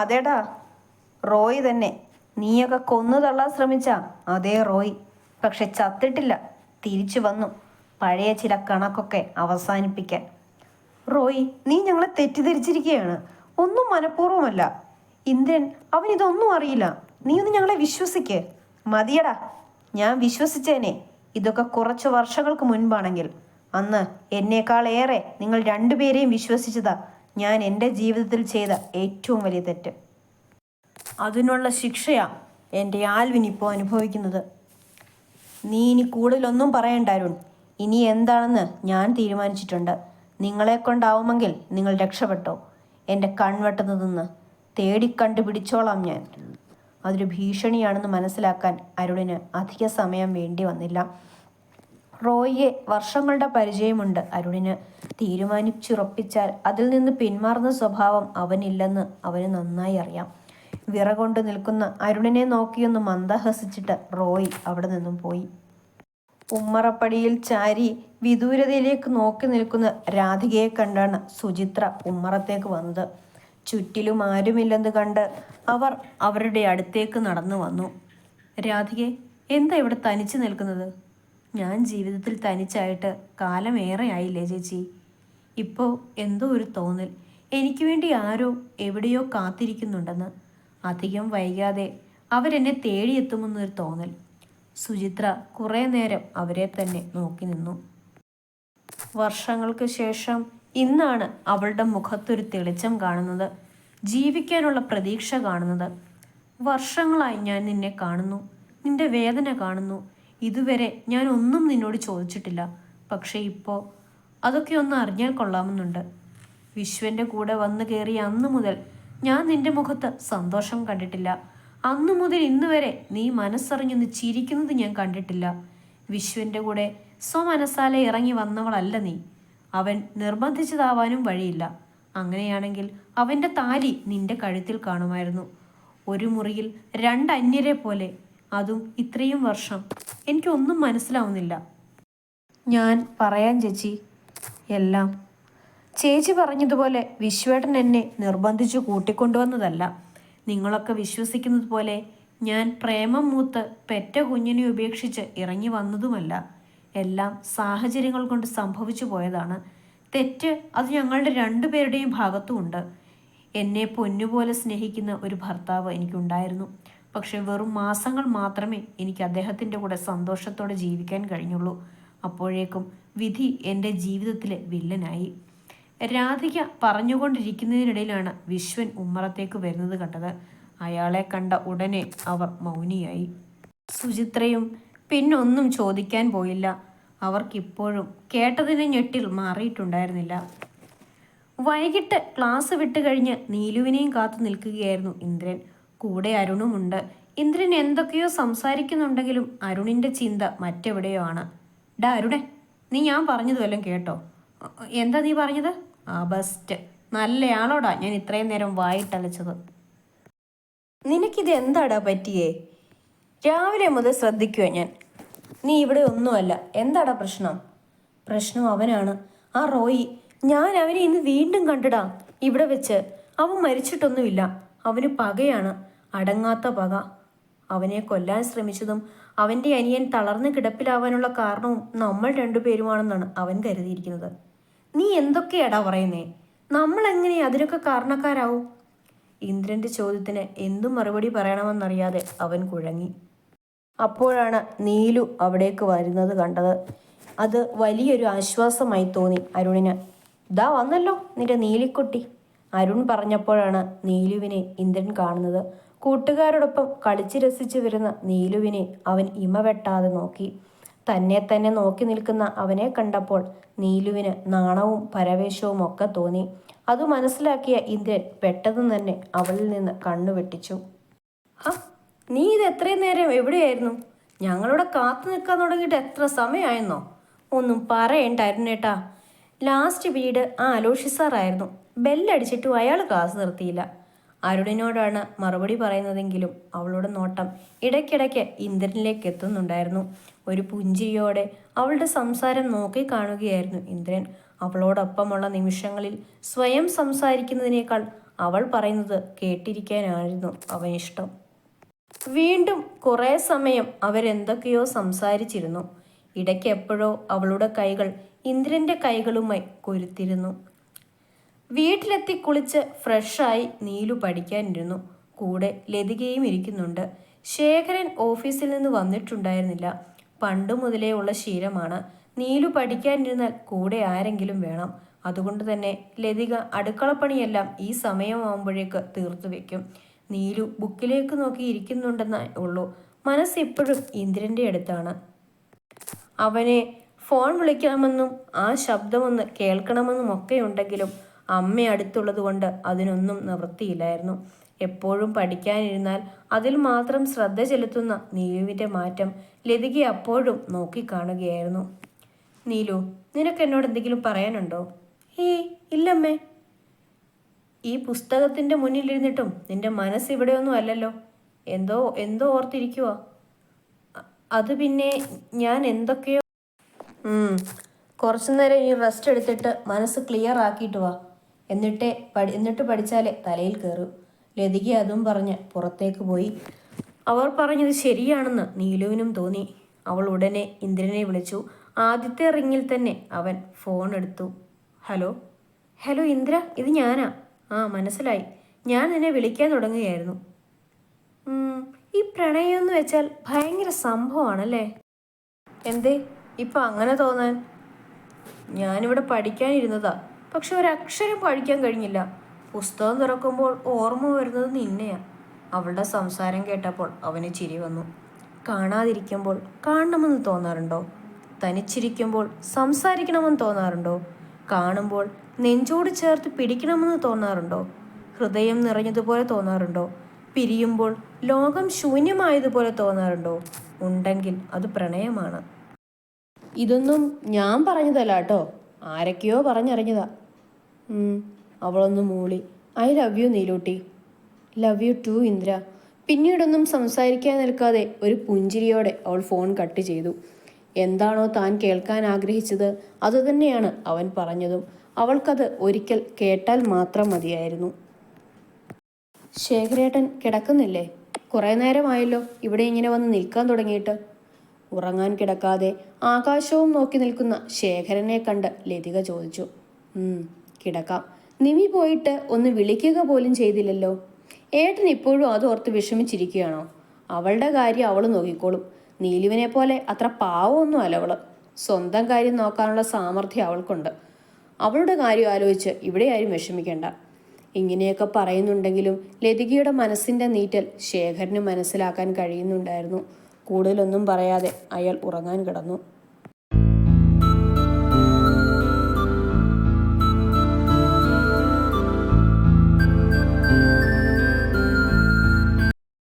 അതേടാ, റോയ് തന്നെ. നീയൊക്കെ കൊന്നു തള്ളാൻ ശ്രമിച്ച അതേ റോയ്. പക്ഷെ ചത്തിട്ടില്ല, തിരിച്ചു വന്നു പഴയ ചില കണക്കൊക്കെ അവസാനിപ്പിക്കാൻ. റോയ്, നീ ഞങ്ങളെ തെറ്റിദ്ധരിച്ചിരിക്കുകയാണ്. ഒന്നും മനഃപൂർവ്വമല്ല. ഇന്ദ്രൻ അവനിതൊന്നും അറിയില്ല. നീ ഒന്ന് ഞങ്ങളെ വിശ്വസിക്ക്. മതിയടാ, ഞാൻ വിശ്വസിച്ചേനെ. ഇതൊക്കെ കുറച്ച് വർഷങ്ങൾക്ക് മുൻപാണെങ്കിൽ. അന്ന് എന്നേക്കാളേറെ നിങ്ങൾ രണ്ടുപേരെയും വിശ്വസിച്ചതാ ഞാൻ എൻ്റെ ജീവിതത്തിൽ ചെയ്ത ഏറ്റവും വലിയ തെറ്റ്. അതിനുള്ള ശിക്ഷയാ എൻ്റെ ആൽവിൻ ഇപ്പോൾ അനുഭവിക്കുന്നത്. നീ ഇനി കൂടുതലൊന്നും പറയണ്ട അരുൺ. ഇനി എന്താണെന്ന് ഞാൻ തീരുമാനിച്ചിട്ടുണ്ട്. നിങ്ങളെ കൊണ്ടാവുമെങ്കിൽ നിങ്ങൾ രക്ഷപ്പെട്ടോ. എൻ്റെ കൺവെട്ടുന്നത് നിന്ന് തേടിക്കണ്ടുപിടിച്ചോളാം ഞാൻ. അതൊരു ഭീഷണിയാണെന്ന് മനസ്സിലാക്കാൻ അരുണിന് അധിക സമയം വേണ്ടി വന്നില്ല. റോയിയെ വർഷങ്ങളുടെ പരിചയമുണ്ട് അരുണിന്. തീരുമാനിച്ചുറപ്പിച്ചാൽ അതിൽ നിന്ന് പിന്മാറുന്ന സ്വഭാവം അവനില്ലെന്ന് അവന് നന്നായി അറിയാം. വിറകൊണ്ട് നിൽക്കുന്ന അരുണിനെ നോക്കിയൊന്ന് മന്ദഹസിച്ചിട്ട് റോയ് അവിടെ നിന്നും പോയി. ഉമ്മറപ്പടിയിൽ ചാരി വിദൂരതയിലേക്ക് നോക്കി നിൽക്കുന്ന രാധികയെ കണ്ടാണ് സുചിത്ര ഉമ്മറത്തേക്ക് വന്നത്. ചുറ്റിലും ആരുമില്ലെന്ന് കണ്ട് അവർ അവരുടെ അടുത്തേക്ക് നടന്നു വന്നു. രാധികെ, എന്താ ഇവിടെ തനിച്ച് നിൽക്കുന്നത്? ഞാൻ ജീവിതത്തിൽ തനിച്ചായിട്ട് കാലമേറെ ആയില്ലേ ചേച്ചി. ഇപ്പോൾ എന്തോ ഒരു തോന്നൽ, എനിക്ക് വേണ്ടി ആരോ എവിടെയോ കാത്തിരിക്കുന്നുണ്ടെന്ന്. അധികം വൈകാതെ അവരെന്നെ തേടിയെത്തുമെന്നൊരു തോന്നൽ. സുചിത്ര കുറേ നേരം അവരെ തന്നെ നോക്കി നിന്നു. വർഷങ്ങൾക്ക് ശേഷം ഇന്നാണ് അവളുടെ മുഖത്തൊരു തെളിച്ചം കാണുന്നത്, ജീവിക്കാനുള്ള പ്രതീക്ഷ കാണുന്നത്. വർഷങ്ങളായി ഞാൻ നിന്നെ കാണുന്നു, നിന്റെ വേദന കാണുന്നു. ഇതുവരെ ഞാൻ ഒന്നും നിന്നോട് ചോദിച്ചിട്ടില്ല. പക്ഷേ ഇപ്പോൾ അതൊക്കെ ഒന്ന് അറിഞ്ഞാൽ കൊള്ളാമെന്നുണ്ട്. വിശ്വൻ്റെ കൂടെ വന്നു കയറിയ അന്നു മുതൽ ഞാൻ നിന്റെ മുഖത്ത് സന്തോഷം കണ്ടിട്ടില്ല. അന്നു മുതൽ ഇന്ന് വരെ നീ മനസ്സറിഞ്ഞൊന്ന് ചിരിക്കുന്നത് ഞാൻ കണ്ടിട്ടില്ല. വിശ്വൻ്റെ കൂടെ സ്വമനസാലെ ഇറങ്ങി വന്നവളല്ല നീ. അവൻ നിർബന്ധിച്ചതാവാനും വഴിയില്ല. അങ്ങനെയാണെങ്കിൽ അവൻ്റെ താലി നിന്റെ കഴുത്തിൽ കാണുമായിരുന്നു. ഒരു മുറിയിൽ രണ്ടന്യരെ പോലെ, അതും ഇത്രയും വർഷം. എനിക്കൊന്നും മനസ്സിലാവുന്നില്ല. ഞാൻ പറയാൻ ചേച്ചി എല്ലാം. ചേച്ചി പറഞ്ഞതുപോലെ വിശ്വേട്ടൻ എന്നെ നിർബന്ധിച്ചു കൂട്ടിക്കൊണ്ടുവന്നതല്ല. നിങ്ങളൊക്കെ വിശ്വസിക്കുന്നത് പോലെ ഞാൻ പ്രേമം മൂത്ത് പെറ്റ കുഞ്ഞിനെ ഉപേക്ഷിച്ച് ഇറങ്ങി വന്നതുമല്ല. എല്ലാം സാഹചര്യങ്ങൾ കൊണ്ട് സംഭവിച്ചു പോയതാണ്. തെറ്റ് അത് ഞങ്ങളുടെ രണ്ടുപേരുടെയും ഭാഗത്തുമുണ്ട്. എന്നെ പൊന്നുപോലെ സ്നേഹിക്കുന്ന ഒരു ഭർത്താവ് എനിക്കുണ്ടായിരുന്നു. പക്ഷെ വെറും മാസങ്ങൾ മാത്രമേ എനിക്ക് അദ്ദേഹത്തിൻ്റെ കൂടെ സന്തോഷത്തോടെ ജീവിക്കാൻ കഴിഞ്ഞുള്ളൂ. അപ്പോഴേക്കും വിധി എൻ്റെ ജീവിതത്തിലെ വില്ലനായി. രാധിക പറഞ്ഞുകൊണ്ടിരിക്കുന്നതിനിടയിലാണ് വിശ്വൻ ഉമ്മറത്തേക്ക് വരുന്നത് കണ്ടത്. അയാളെ കണ്ട ഉടനെ അവർ മൗനിയായി. സുചിത്രയും പിന്നൊന്നും ചോദിക്കാൻ പോയില്ല. അവർക്കിപ്പോഴും കേട്ടതിന് ഞെട്ടിൽ മാറിയിട്ടുണ്ടായിരുന്നില്ല. വൈകിട്ട് ക്ലാസ് വിട്ട് കഴിഞ്ഞ് നീലുവിനെയും കാത്തു നിൽക്കുകയായിരുന്നു ഇന്ദ്രൻ. കൂടെ അരുണുമുണ്ട്. ഇന്ദ്രൻ എന്തൊക്കെയോ സംസാരിക്കുന്നുണ്ടെങ്കിലും അരുണിൻ്റെ ചിന്ത മറ്റെവിടെയോ ആണ്. ഡാ അരുണേ, നീ ഞാൻ പറഞ്ഞത് വല്ലതും കേട്ടോ? എന്താ നീ പറഞ്ഞത്? ബെസ്റ്റ്, നല്ലയാളോടാ ഞാൻ ഇത്രയും നേരം വായിട്ടലച്ചത്. നിനക്കിത് എന്താടാ പറ്റിയേ? രാവിലെ മുതൽ ശ്രദ്ധിക്കുക ഞാൻ. നീ ഇവിടെ ഒന്നുമല്ല. എന്താടാ പ്രശ്നം? പ്രശ്നം അവനാണ്, ആ റോയി. ഞാൻ അവനെ ഇന്ന് വീണ്ടും കണ്ടിടാ ഇവിടെ വെച്ച്. അവൻ മരിച്ചിട്ടൊന്നുമില്ല. അവന് പകയാണ്, അടങ്ങാത്ത പക. അവനെ കൊല്ലാൻ ശ്രമിച്ചതും അവൻ്റെ അനിയൻ തളർന്ന് കിടപ്പിലാവാനുള്ള കാരണവും നമ്മൾ രണ്ടുപേരുമാണെന്നാണ് അവൻ കരുതിയിരിക്കുന്നത്. നീ എന്തൊക്കെയാടാ പറയുന്നേ? നമ്മൾ എങ്ങനെ അതിനൊക്കെ കാരണക്കാരാവും? ഇന്ദ്രൻ്റെ ചോദ്യത്തിന് എന്തും മറുപടി പറയണമെന്നറിയാതെ അവൻ കുഴങ്ങി. അപ്പോഴാണ് നീലു അവിടേക്ക് വരുന്നത് കണ്ടത്. അത് വലിയൊരു ആശ്വാസമായി തോന്നി അരുണിന്. ദാ വന്നല്ലോ നിന്റെ നീലിക്കുട്ടി. അരുൺ പറഞ്ഞപ്പോഴാണ് നീലുവിനെ ഇന്ദ്രൻ കാണുന്നത്. കൂട്ടുകാരോടൊപ്പം കളിച്ച് രസിച്ച് വരുന്ന നീലുവിനെ അവൻ ഇമവെട്ടാതെ നോക്കി. തന്നെ നോക്കി നിൽക്കുന്ന അവനെ കണ്ടപ്പോൾ നീലുവിന് നാണവും പരവേശവും ഒക്കെ തോന്നി. അത് മനസ്സിലാക്കിയ ഇന്ദ്രൻ പെട്ടെന്ന് തന്നെ അവളിൽ നിന്ന് കണ്ണു വെട്ടിച്ചു. നീ ഇത് എത്രയും നേരം എവിടെയായിരുന്നു? ഞങ്ങളിവിടെ കാത്തു നിൽക്കാൻ തുടങ്ങിയിട്ട് എത്ര സമയമായിരുന്നോ? ഒന്നും പറയണ്ട അരുണേട്ടാ. ലാസ്റ്റ് പീരീഡ് ആ അലോഷി സാറായിരുന്നു. ബെല്ലടിച്ചിട്ടും അയാൾ ക്ലാസ് നിർത്തിയില്ല. അരുണിനോടാണ് മറുപടി പറയുന്നതെങ്കിലും അവളുടെ നോട്ടം ഇടയ്ക്കിടയ്ക്ക് ഇന്ദ്രനിലേക്ക് എത്തുന്നുണ്ടായിരുന്നു. ഒരു പുഞ്ചിരിയോടെ അവളുടെ സംസാരം നോക്കി കാണുകയായിരുന്നു ഇന്ദ്രൻ. അവളോടൊപ്പമുള്ള നിമിഷങ്ങളിൽ സ്വയം സംസാരിക്കുന്നതിനേക്കാൾ അവൾ പറയുന്നത് കേട്ടിരിക്കാനായിരുന്നു അവനിഷ്ടം. വീണ്ടും കുറേ സമയം അവരെന്തൊക്കെയോ സംസാരിച്ചിരുന്നു. ഇടയ്ക്ക് എപ്പോഴോ അവളുടെ കൈകൾ ഇന്ദ്രന്റെ കൈകളുമായി കൊരുത്തിരുന്നു. വീട്ടിലെത്തി കുളിച്ച് ഫ്രഷായി നീലു പഠിക്കാനിരുന്നു. കൂടെ ലതികയും ഇരിക്കുന്നുണ്ട്. ശേഖരൻ ഓഫീസിൽ നിന്ന് വന്നിട്ടുണ്ടായിരുന്നില്ല. പണ്ടു മുതലേ ഉള്ള ശീലമാണ്, നീലു പഠിക്കാനിരുന്നാൽ കൂടെ ആരെങ്കിലും വേണം. അതുകൊണ്ട് തന്നെ ലതിക അടുക്കളപ്പണിയെല്ലാം ഈ സമയമാകുമ്പോഴേക്ക് തീർത്തു വെക്കും. നീലു ബുക്കിലേക്ക് നോക്കി ഇരിക്കുന്നുണ്ടെന്നേ ഉള്ളൂ. മനസ്സിപ്പോഴും ഇന്ദ്രന്റെ അടുത്താണ്. അവനെ ഫോൺ വിളിക്കണമെന്നും ആ ശബ്ദമൊന്ന് കേൾക്കണമെന്നും ഒക്കെ ഉണ്ടെങ്കിലും അമ്മ അടുത്തുള്ളത് കൊണ്ട് അതിനൊന്നും നിവൃത്തിയില്ലായിരുന്നു. എപ്പോഴും പഠിക്കാനിരുന്നാൽ അതിൽ മാത്രം ശ്രദ്ധ ചെലുത്തുന്ന നീലുവിൻ്റെ മാറ്റം ലതിക അപ്പോഴും നോക്കിക്കാണുകയായിരുന്നു. നീലു, നിനക്ക് എന്നോട് എന്തെങ്കിലും പറയാനുണ്ടോ? ഏയ് ഇല്ലമ്മേ. ഈ പുസ്തകത്തിൻ്റെ മുന്നിലിരുന്നിട്ടും നിന്റെ മനസ്സ് ഇവിടെയൊന്നും അല്ലല്ലോ. എന്തോ എന്തോ ഓർത്തിരിക്കുവാ. അത് പിന്നെ ഞാൻ എന്തൊക്കെയോ. കുറച്ചു നേരം ഈ റെസ്റ്റ് എടുത്തിട്ട് മനസ്സ് ക്ലിയർ ആക്കിയിട്ട് വാ. എന്നിട്ട് പഠിച്ചാലേ തലയിൽ കയറും. ലതിക അതും പറഞ്ഞ് പുറത്തേക്ക് പോയി. അവർ പറഞ്ഞത് ശരിയാണെന്ന് നീലുവിനും തോന്നി. അവൾ ഉടനെ ഇന്ദ്രനെ വിളിച്ചു. ആദ്യത്തെ റിങ്ങിൽ തന്നെ അവൻ ഫോൺ എടുത്തു. ഹലോ. ഹലോ ഇന്ദ്ര, ഇത് ഞാനാ. മനസ്സിലായി. ഞാൻ നിന്നെ വിളിക്കാൻ തുടങ്ങുകയായിരുന്നു. ഈ പ്രണയം എന്ന് വെച്ചാൽ ഭയങ്കര സംഭവമാണല്ലേ. എന്തേ ഇപ്പം അങ്ങനെ തോന്നാൻ? ഞാനിവിടെ പഠിക്കാനിരുന്നതാ, പക്ഷെ ഒരക്ഷരം പഠിക്കാൻ കഴിഞ്ഞില്ല. പുസ്തകം തുറക്കുമ്പോൾ ഓർമ്മ വരുന്നത് നിന്നെയാ. അവളുടെ സംസാരം കേട്ടപ്പോൾ അവന് ചിരി വന്നു. കാണാതിരിക്കുമ്പോൾ കാണണമെന്ന് തോന്നാറുണ്ടോ? തനിച്ചിരിക്കുമ്പോൾ സംസാരിക്കണമെന്ന് തോന്നാറുണ്ടോ? കാണുമ്പോൾ നെഞ്ചോട് ചേർത്ത് പിടിക്കണമെന്ന് തോന്നാറുണ്ടോ? ഹൃദയം നിറഞ്ഞതുപോലെ തോന്നാറുണ്ടോ? പിരിയുമ്പോൾ ലോകം ശൂന്യമായതുപോലെ തോന്നാറുണ്ടോ? ഉണ്ടെങ്കിൽ അത് പ്രണയമാണ്. ഇതൊന്നും ഞാൻ പറഞ്ഞതല്ല കേട്ടോ, ആരൊക്കെയോ പറഞ്ഞറിഞ്ഞതാ. അവളൊന്ന് മൂളി. ഐ ലവ് യു നീലൂട്ടി. Love you too Indra. പിന്നീടൊന്നും സംസാരിക്കാൻ നിൽക്കാതെ ഒരു പുഞ്ചിരിയോടെ അവൾ ഫോൺ കട്ട് ചെയ്തു. എന്താണോ താൻ കേൾക്കാൻ ആഗ്രഹിച്ചത് അതുതന്നെയാണ് അവൻ പറഞ്ഞതും. അവൾക്കത് ഒരിക്കൽ കേട്ടാൽ മാത്രം മതിയായിരുന്നു. ശേഖരേട്ടൻ കിടക്കുന്നില്ലേ? കുറേ നേരമായല്ലോ ഇവിടെ ഇങ്ങനെ വന്ന് നിൽക്കാൻ തുടങ്ങിയിട്ട്. ഉറങ്ങാൻ കിടക്കാതെ ആകാശവും നോക്കി നിൽക്കുന്ന ശേഖരനെ കണ്ട് ലതിക ചോദിച്ചു. കിടക്കാം. നിമി പോയിട്ട് ഒന്ന് വിളിക്കുക പോലും ചെയ്തില്ലല്ലോ. ഏട്ടൻ ഇപ്പോഴും അതോർത്ത് വിഷമിച്ചിരിക്കുകയാണോ? അവളുടെ കാര്യം അവൾ നോക്കിക്കോളും. നീലുവിനെ പോലെ അത്ര പാവമൊന്നും അല്ല അവള്. സ്വന്തം കാര്യം നോക്കാനുള്ള സാമർഥ്യം അവൾക്കുണ്ട്. അവളുടെ കാര്യം ആലോചിച്ച് ഇവിടെ ആരും വിഷമിക്കേണ്ട. ഇങ്ങനെയൊക്കെ പറയുന്നുണ്ടെങ്കിലും ലതികയുടെ മനസ്സിൻ്റെ നീറ്റൽ ശേഖരന് മനസ്സിലാക്കാൻ കഴിയുന്നുണ്ടായിരുന്നു. കൂടുതലൊന്നും പറയാതെ അയാൾ ഉറങ്ങാൻ കിടന്നു.